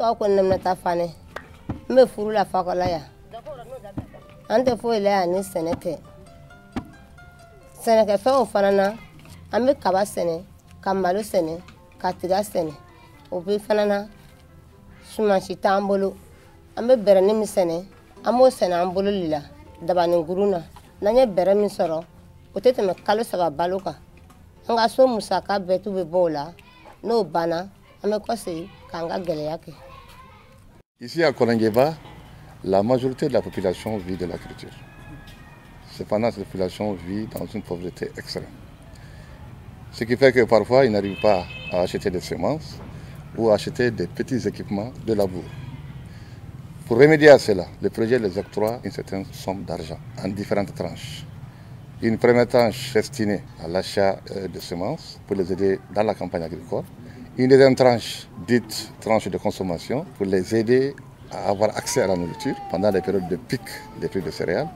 fa ko nem na ta fane me furu la fa ko la ya ante fo ile ya ni seneke fe o fana na ambe kaba sene ka malo sene ka tiga sene o be fana na suma shi tambolo ambe bere ni mi sene amo sene ambolo lila daba ni guruna na nye bere mi soro o tete me kalo saba baloka anga so musaka betu be bola no bana ame kose kanga gele yake. Ici à Kolangeba, la majorité de la population vit de l'agriculture. Cependant, cette population vit dans une pauvreté extrême. Ce qui fait que parfois, ils n'arrivent pas à acheter des semences ou à acheter des petits équipements de labour. Pour remédier à cela, le projet les octroie une certaine somme d'argent en différentes tranches. Une première tranche destinée à l'achat de semences pour les aider dans la campagne agricole. Une deuxième tranche, dite tranche de consommation, pour les aider à avoir accès à la nourriture pendant les périodes de pic des prix de céréales.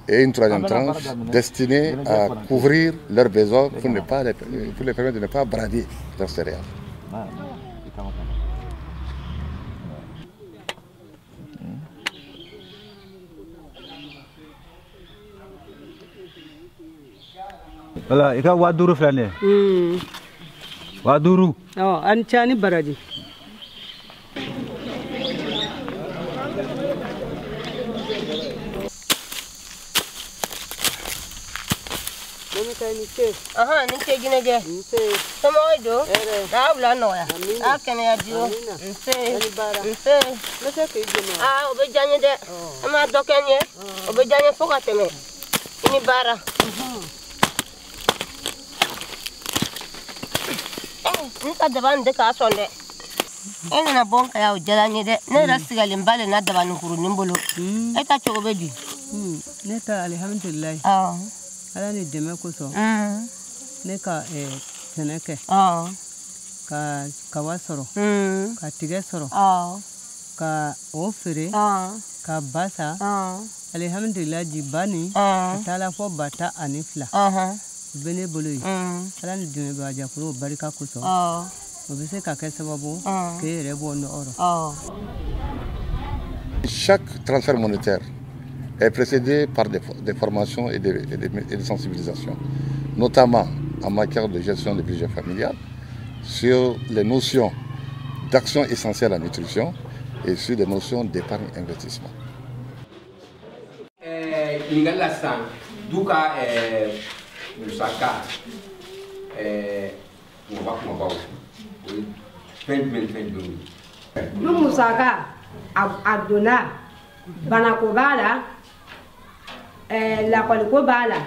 Et une troisième tranche destinée à couvrir leurs besoins pour les permettre de ne pas brader leurs céréales. Voilà, il y a Waduru Flane. Waduru. Oh, Anchani Baradi. Aha, nike ginege. Sama oido. Dabla noya. Akene ya dio. Nse. Nse ke ijema. Ah, obejanye de. Ama dokenye. Obejanye foka teme. Ini bara. Nika daban de ka sonde. Ene na bonka ya ujalanye de. Ne rasiga limbale na daban kuru nimbolo. Eta chobedi. Neta alhamdulillah. Ah. Ala ni deme ko so. Ne ka seneke. Ka kawasoro. Ka tige soro. Ka ofere. Ka basa. Alhamdulillah jibani. Tala fo bata anifla. Bene boloyi. Ala ni deme ba jakuro barika ko so. Obise ka kesababu ke rebo no oro. Chaque transfert monétaire est précédé par des formations et des sensibilisations, notamment en matière de gestion du budget familial, sur les notions d'action essentielle à la nutrition et sur des notions d'épargne investissement. La ko bala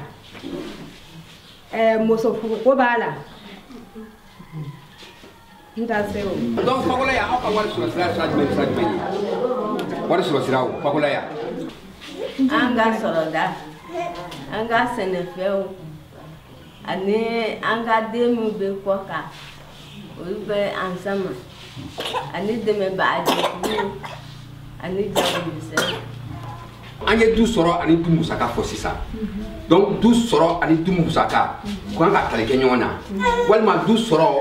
moso ko bala nda seo donc pakola ya aka wal sur sira pakola ya anga soroda anga senefeu ani anga demu be koka o be ansama ani deme ba adi ani jabu se Anye du soro ani du musaka fo sisa. Donc du soro ani du musaka ko nga kaleke nyona. Walma du soro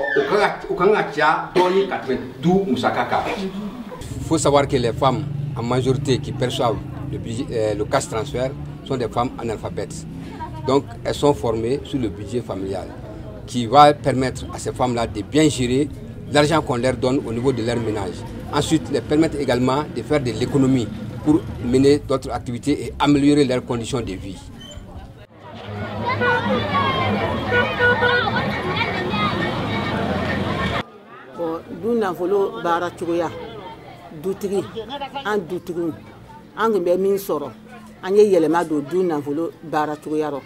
o kanga tia doni 82 musaka ka. Faut savoir que les femmes en majorité qui perçoivent le cash transfert sont des femmes analphabètes. Donc elles sont formées sur le budget familial qui va permettre à ces femmes-là de bien gérer l'argent qu'on leur donne au niveau de leur ménage. Ensuite, les permettre également de faire de l'économie pour mener d'autres activités et améliorer leurs conditions de vie. Du nafolo bara chugoya dutigi an dutigi an be min soro an ye yelema do du nafolo bara chugoya ro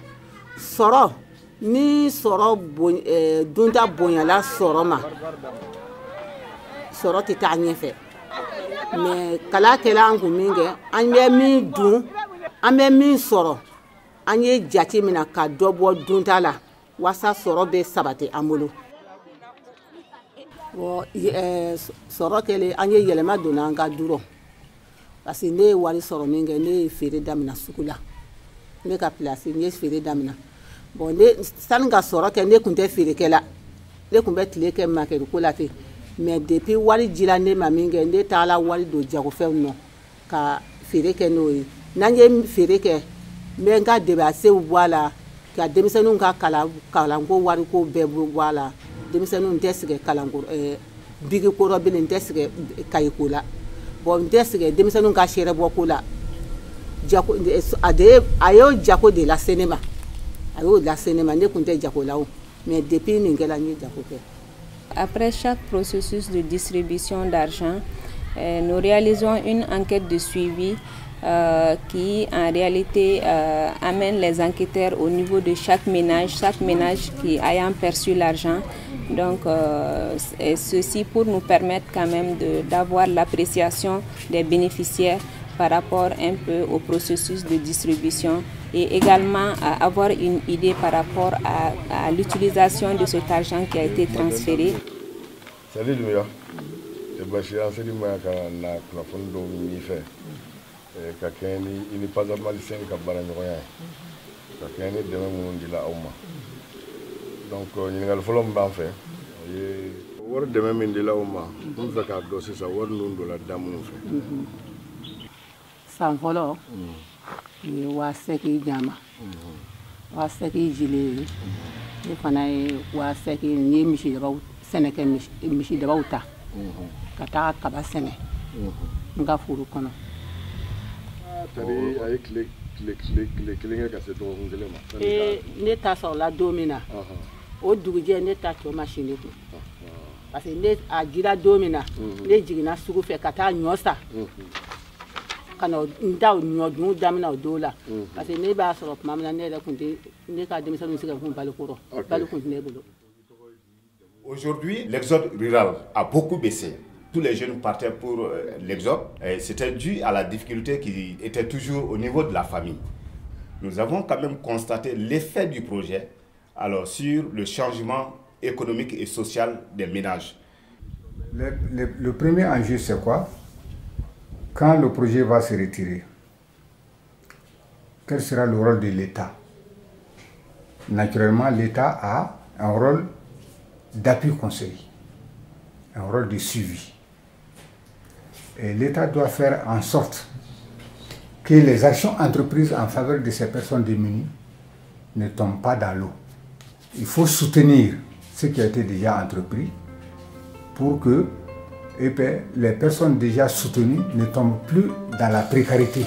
soro ni soro dunta bonyala soro ma soro ti ta nyefe mais kala kala an ko minge an be min dun an be min soro an ye jati mina ka dobo dunta la wasa soro be sabate amolo soro kele an ye yelema donna an ka duro parce que ne wari soro minge ne fere damina sukula ne ka place ne fere damina bon ne san ga soro ke ne kunte fere kela ne kun be tile ke makere ko la te mais depuis wari jila ne ma min kɛ ne taala wari don jagofɛnw nɔ ka feere kɛ n'o ye n'an ye feere kɛ n bɛ n ka debasew bɔ a la ka denmisɛnninw ka kalanko wariko bɛɛ bɔ a la denmisɛnninw n tɛ sɛgɛn kalanko bigi ko rɔ bilen n tɛ sɛgɛn kayiko la bon n tɛ sɛgɛn denmisɛnninw ka seerebɔko la a y'o jako de lase ne ma a y'o lase ne ma ne tun tɛ jako la o mais depuis nin kɛla n ye jako kɛ. Après chaque processus de distribution d'argent, nous réalisons une enquête de suivi qui en réalité amène les enquêteurs au niveau de chaque ménage qui ayant perçu l'argent. Donc ceci pour nous permettre quand même d'avoir l'appréciation des bénéficiaires par rapport un peu au processus de distribution et également avoir une idée par rapport à l'utilisation de cet argent qui a été transféré. Salut Lumia, je suis en train de me faire un plafond de mi-fait. Quelqu'un n'est pas à mal 5 à Baranjoya. Quelqu'un est demain de la Oma. Donc, il y a le follow en fait. Word demain de la Oma, on va faire dossier ça, word nous de la dame. Sans follow. Wa seki jama wa seki jile ne fana wa seki ni misi dabaw sɛnɛkɛ misi dabaw ta ka taa kaba sɛnɛ n ka furu kɔnɔ. Tari a ye tile kelen kɛ ka se dɔgɔkun kelen ma. Ne ta sɔrɔla don min na o dugujɛ ne ta cɔ ma si ne kun parce que ne a jira don min na ne jiginna sugu fɛ ka taa ɲɔ sa kana nda ɲɔ dun daminɛ o don la parce que ne b'a sɔrɔ tuma min na ne yɛrɛ kun tɛ ne ka denmisɛnninw se ka kun balo kɔrɔ balo kun tɛ ne bolo. Aujourd'hui, l'exode rural a beaucoup baissé. Tous les jeunes partaient pour l'exode. C'était dû à la difficulté qui était toujours au niveau de la famille. Nous avons quand même constaté l'effet du projet alors, sur le changement économique et social des ménages. Le premier enjeu, c'est quoi? Quand le projet va se retirer, quel sera le rôle de l'État? Naturellement, l'État a un rôle d'appui conseil, un rôle de suivi. Et l'État doit faire en sorte que les actions entreprises en faveur de ces personnes démunies ne tombent pas dans l'eau. Il faut soutenir ce qui a été déjà entrepris pour que les personnes déjà soutenues ne tombent plus dans la précarité.